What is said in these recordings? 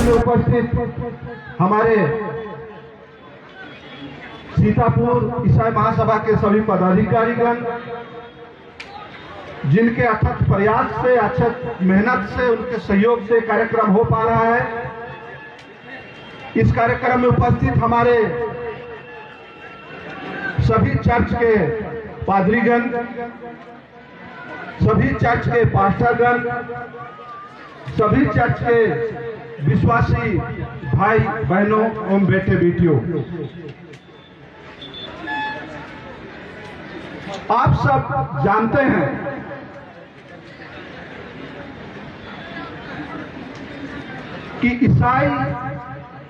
कार्यक्रम में उपस्थित हमारे सीतापुर ईसाई महासभा के सभी पदाधिकारीगण, जिनके अथक प्रयास से, अथक मेहनत से, उनके सहयोग से कार्यक्रम हो पा रहा है। इस कार्यक्रम में उपस्थित हमारे सभी चर्च के पादरीगण, सभी चर्च के पास्टरगण, सभी चर्च के विश्वासी भाई बहनों एवं बेटे बेटियों, आप सब जानते हैं कि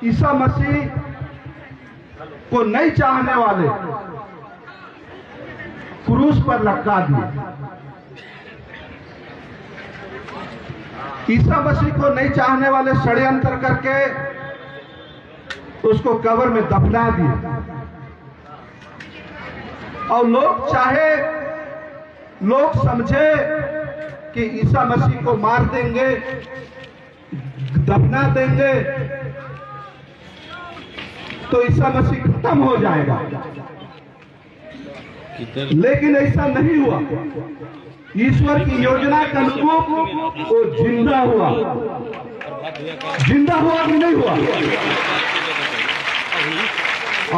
ईसा मसीह को नहीं चाहने वाले क्रूस पर लटका दिए। ईसा मसीह को नहीं चाहने वाले षड्यंत्र करके उसको कब्र में दफना दिए। और लोग समझे कि ईसा मसीह को मार देंगे, दफना देंगे तो ईसा मसीह खत्म हो जाएगा, लेकिन ऐसा नहीं हुआ। ईश्वर की योजना के अनुरूप वो जिंदा हुआ कि नहीं हुआ।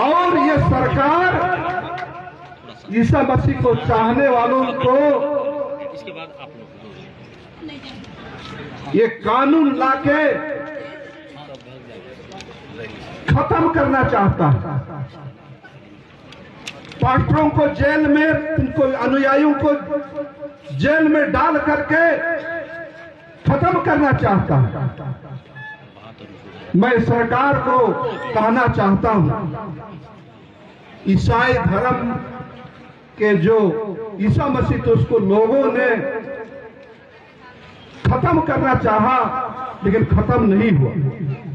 और ये सरकार ईसा मसीह को चाहने वालों को ये कानून लाके खत्म करना चाहता है। पास्टरों को जेल में, उनको अनुयायियों को जेल में डाल करके खत्म करना चाहता है। मैं सरकार को कहना चाहता हूं, ईसाई धर्म के जो ईसा मसीह, तो उसको लोगों ने खत्म करना चाहा लेकिन खत्म नहीं हुआ।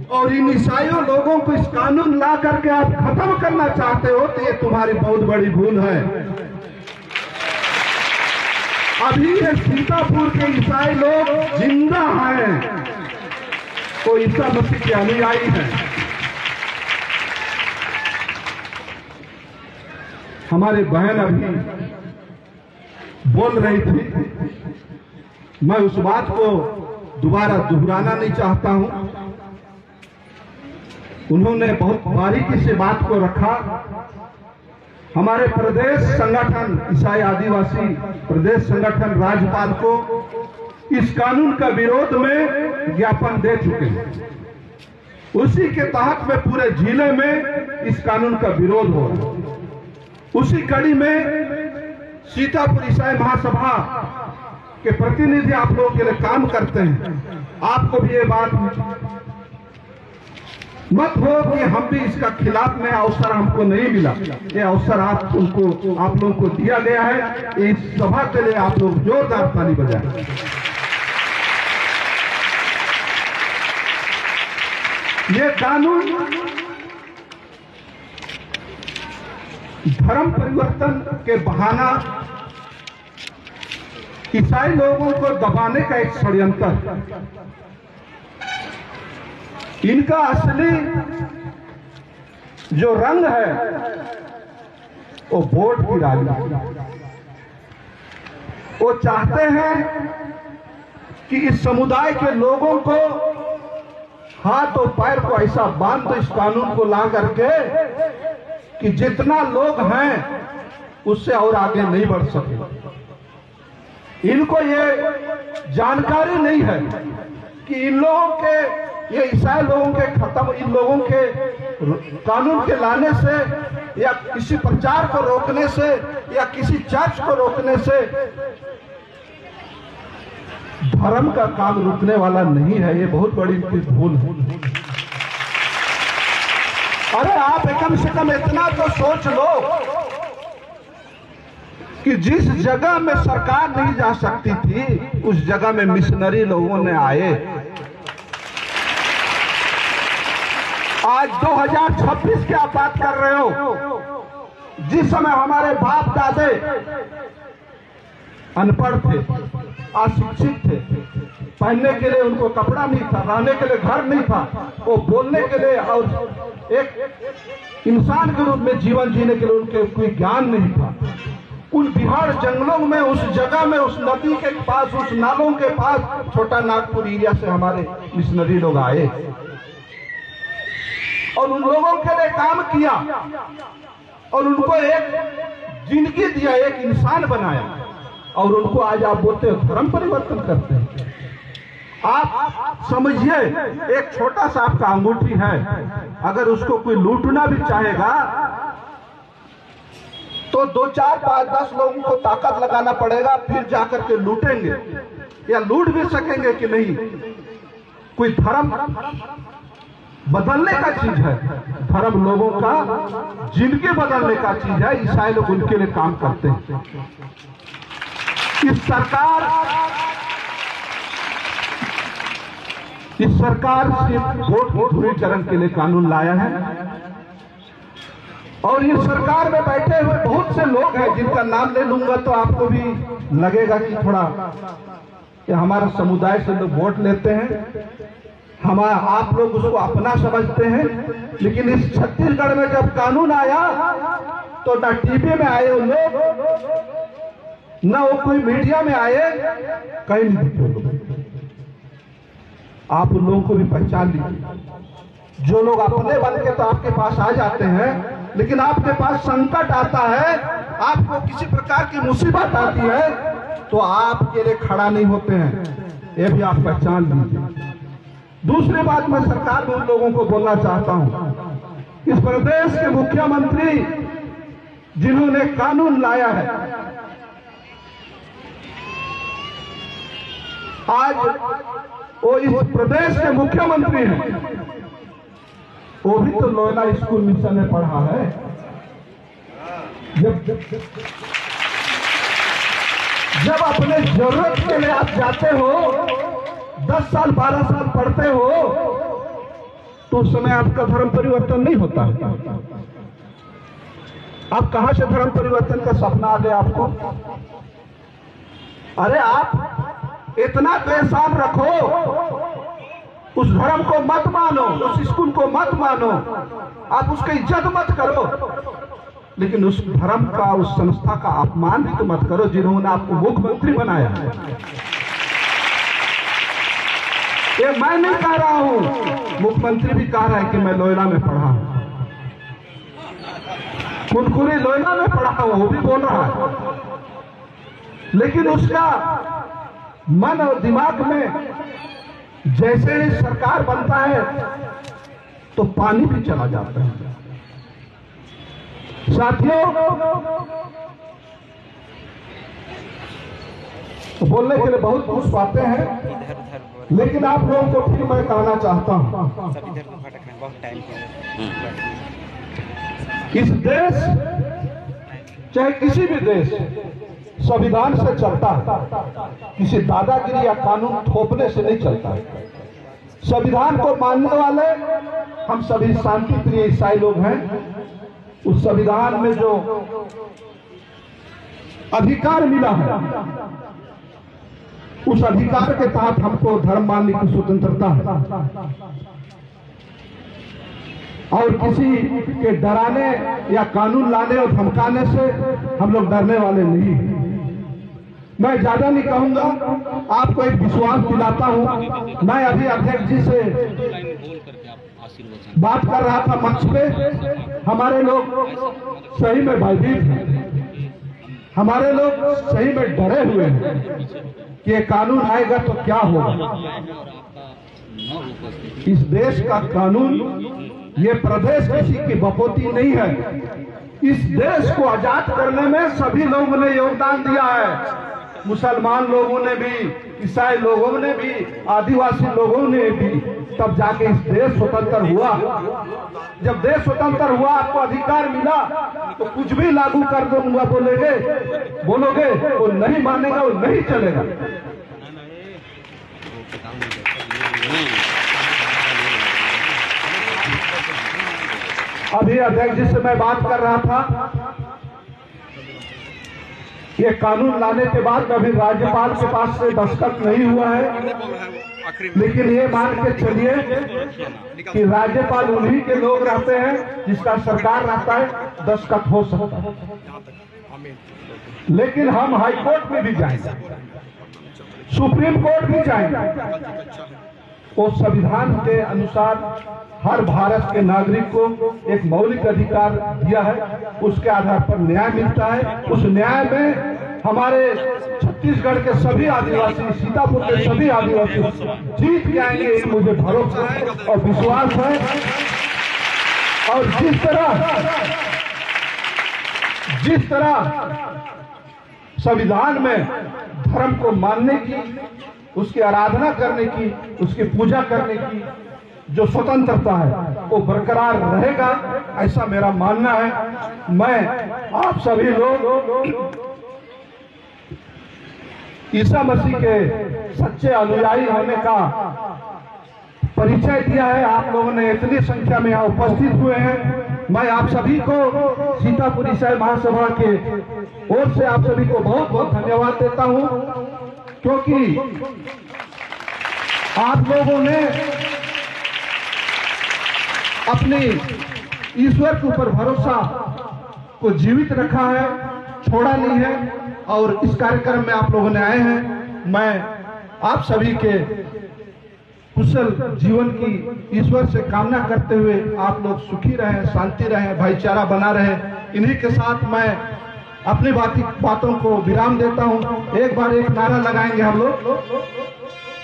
और इन ईसाइयों लोगों को इस कानून ला करके आप खत्म करना चाहते हो तो ये तुम्हारी बहुत बड़ी भूल है। अभी ये सीतापुर के ईसाई लोग जिंदा हैं, तो ईसा मसीह के अनुयायी हैं। हमारी बहन अभी बोल रही थी, मैं उस बात को दोबारा दोहराना नहीं चाहता हूं। उन्होंने बहुत बारीकी से बात को रखा। हमारे प्रदेश संगठन, ईसाई आदिवासी प्रदेश संगठन राज्यपाल को इस कानून का विरोध में ज्ञापन दे चुके हैं। उसी के तहत में पूरे जिले में इस कानून का विरोध हो रहा है। उसी कड़ी में सीतापुर ईसाई महासभा के प्रतिनिधि आप लोगों के लिए काम करते हैं। आपको भी ये बात मत हो कि हम भी इसका खिलाफ में अवसर हमको नहीं मिला। ये अवसर आप लोगों को दिया गया है। इस सभा के लिए आप लोग जोरदार ताली बजाएं। ये कानून धर्म परिवर्तन के बहाना ईसाई लोगों को दबाने का एक षड्यंत्र। इनका असली जो रंग है वो वोट की राजनीति। वो चाहते हैं कि इस समुदाय के लोगों को हाथ और पैर को ऐसा बांध दो इस कानून को ला करके कि जितना लोग हैं उससे और आगे नहीं बढ़ सके। इनको ये जानकारी नहीं है कि इन लोगों के, ये ईसाई लोगों के खत्म, इन लोगों के कानून के लाने से या किसी प्रचार को रोकने से या किसी चर्च को रोकने से धर्म का काम रुकने वाला नहीं है। ये बहुत बड़ी इनकी भूल है। अरे आप कम से कम इतना तो सोच लो कि जिस जगह में सरकार नहीं जा सकती थी उस जगह में मिशनरी लोगों ने आए। आज 2026 की आप बात कर रहे हो, जिस समय हमारे बाप दादे अनपढ़ थे, अशिक्षित थे, पहनने के लिए उनको कपड़ा नहीं था, रहने के लिए घर नहीं था, वो बोलने के लिए और एक इंसान के रूप में जीवन जीने के लिए उनके कोई ज्ञान नहीं था। उन बिहार जंगलों में, उस जगह में, उस नदी के पास, उस नालों के पास छोटा नागपुर एरिया से हमारे मिशनरी लोग आए और उन लोगों के लिए काम किया और उनको एक जिंदगी दिया, एक इंसान बनाया। और उनको आज आप बोलते हो धर्म परिवर्तन करते हैं। आप समझिए, एक छोटा सा आपका अंगूठी है, अगर उसको कोई लूटना भी चाहेगा तो 2, 4, 5, 10 लोगों को ताकत लगाना पड़ेगा, फिर जाकर के लूटेंगे। या लूट भी सकेंगे कि नहीं? कोई धर्म बदलने का चीज है, धर्म लोगों का जिंदगी बदलने का चीज है। ईसाई लोग उनके लिए काम करते हैं। इस सरकार सिर्फ वोट ध्रुवीकरण के लिए कानून लाया है और इस सरकार में बैठे हुए बहुत से लोग हैं जिनका नाम ले लूंगा तो आपको भी लगेगा कि थोड़ा कि हमारे समुदाय से लोग वोट लेते हैं, आप लोग उसको अपना समझते हैं। लेकिन इस छत्तीसगढ़ में जब कानून आया तो ना टीवी में आए वो लोग, ना वो कोई मीडिया में आए, कहीं नहीं दिखे। आप उन लोगों को भी पहचान लीजिए। जो लोग अपने बन के तो आपके पास आ जाते हैं, लेकिन आपके पास संकट आता है, आपको किसी प्रकार की मुसीबत आती है तो आपके लिए खड़ा नहीं होते हैं। ये भी आप पहचान लीजिए। दूसरी बात मैं सरकार में उन लोगों को बोलना चाहता हूं, इस प्रदेश के मुख्यमंत्री जिन्होंने कानून लाया है, आज वो इस प्रदेश के मुख्यमंत्री हैं, वो भी तो लोयला स्कूल मिशन में पढ़ा है। जब अपने जरूरत के लिए आप जाते हो, 10 साल 12 साल पढ़ते हो, तो उस समय आपका धर्म परिवर्तन नहीं होता। आप कहां से धर्म परिवर्तन का सपना आ गया आपको? अरे आप इतना तो एहसान रखो, उस धर्म को मत मानो, उस स्कूल को मत मानो, आप उसकी इज्जत मत करो, लेकिन उस धर्म का, उस संस्था का अपमान भी तो मत करो जिन्होंने आपको मुख्यमंत्री बनाया। ये मैं नहीं कह रहा हूं, मुख्यमंत्री भी कह रहा है कि मैं लोयला में पढ़ा हूं, कुनकुरी लोयला में पढ़ा हूं, वो भी बोल रहा है। लेकिन उसका मन और दिमाग में जैसे ही सरकार बनता है तो पानी भी चला जाता है। साथियों, बोलने के लिए बहुत कुछ बातें हैं, लेकिन आप लोगों को फिर मैं कहना चाहता हूं, इस देश, चाहे किसी भी देश, संविधान से चलता है, किसी दादागिरी या कानून थोपने से नहीं चलता है। संविधान को मानने वाले हम सभी शांति प्रिय ईसाई लोग हैं। उस संविधान में जो अधिकार मिला है, उस अधिकार के तहत हमको धर्म मानने की स्वतंत्रता है और किसी के डराने या कानून लाने और धमकाने से हम लोग डरने वाले नहीं हैं। मैं ज्यादा नहीं कहूंगा, आपको एक विश्वास दिलाता हूं। मैं अभी अध्यक्ष जी से बात कर रहा था मंच पे, हमारे लोग सही में भयभीत हैं, हमारे लोग सही में डरे हुए हैं कि ये कानून आएगा तो क्या होगा। इस देश का कानून, ये प्रदेश किसी की बपोती नहीं है। इस देश को आजाद करने में सभी लोगों ने योगदान दिया है। मुसलमान लोगों ने भी, ईसाई लोगों ने भी, आदिवासी लोगों ने भी, तब जाके इस देश स्वतंत्र हुआ। जब देश स्वतंत्र हुआ, आपको अधिकार मिला, तो कुछ भी लागू कर दूंगा बोलोगे, वो नहीं मानेगा, वो नहीं चलेगा। अभी अध्यक्ष जी से मैं बात कर रहा था, ये कानून लाने के बाद अभी राज्यपाल के पास से दस्तखत नहीं हुआ है, लेकिन ये मान के चलिए कि राज्यपाल उन्हीं के लोग रहते हैं जिसका सरकार रहता है, दस्तखत हो सकता है। लेकिन हम हाई कोर्ट में भी जाएंगे, सुप्रीम कोर्ट भी जाएंगे। वो संविधान के अनुसार हर भारत के नागरिक को एक मौलिक अधिकार दिया है, उसके आधार पर न्याय मिलता है। उस न्याय में हमारे छत्तीसगढ़ के सभी आदिवासी, सीतापुर के सभी आदिवासी जीत के आएंगे, ये मुझे भरोसा है और विश्वास है। और जिस तरह संविधान में धर्म को मानने की, उसकी आराधना करने की, उसकी पूजा करने की जो स्वतंत्रता है वो बरकरार रहेगा, ऐसा मेरा मानना है। मैं आप सभी लोग ईसा मसीह के सच्चे अनुयायी होने का परिचय दिया है। आप लोगों ने इतनी संख्या में यहाँ उपस्थित हुए हैं। मैं आप सभी को सीतापुर ईसाई महासभा के ओर से आप सभी को बहुत बहुत धन्यवाद देता हूँ, क्योंकि आप लोगों ने अपने ईश्वर के ऊपर भरोसा को जीवित रखा है, छोड़ा नहीं है। और इस कार्यक्रम में आप लोगों ने आए हैं। मैं आप सभी के कुशल जीवन की ईश्वर से कामना करते हुए आप लोग सुखी रहें, शांति रहें, भाईचारा बना रहे, इन्हीं के साथ मैं अपनी बातों को विराम देता हूं। एक बार एक नारा लगाएंगे हम लोग,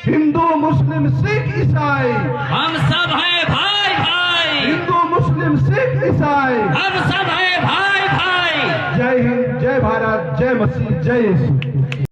हिंदू मुस्लिम सिख ईसाई हम सब हैं भाई भाई, हिंदू मुस्लिम सिख ईसाई हम सब हैं भाई भाई। जय हिंद, जय भारत, जय मसीह, जय यीशु।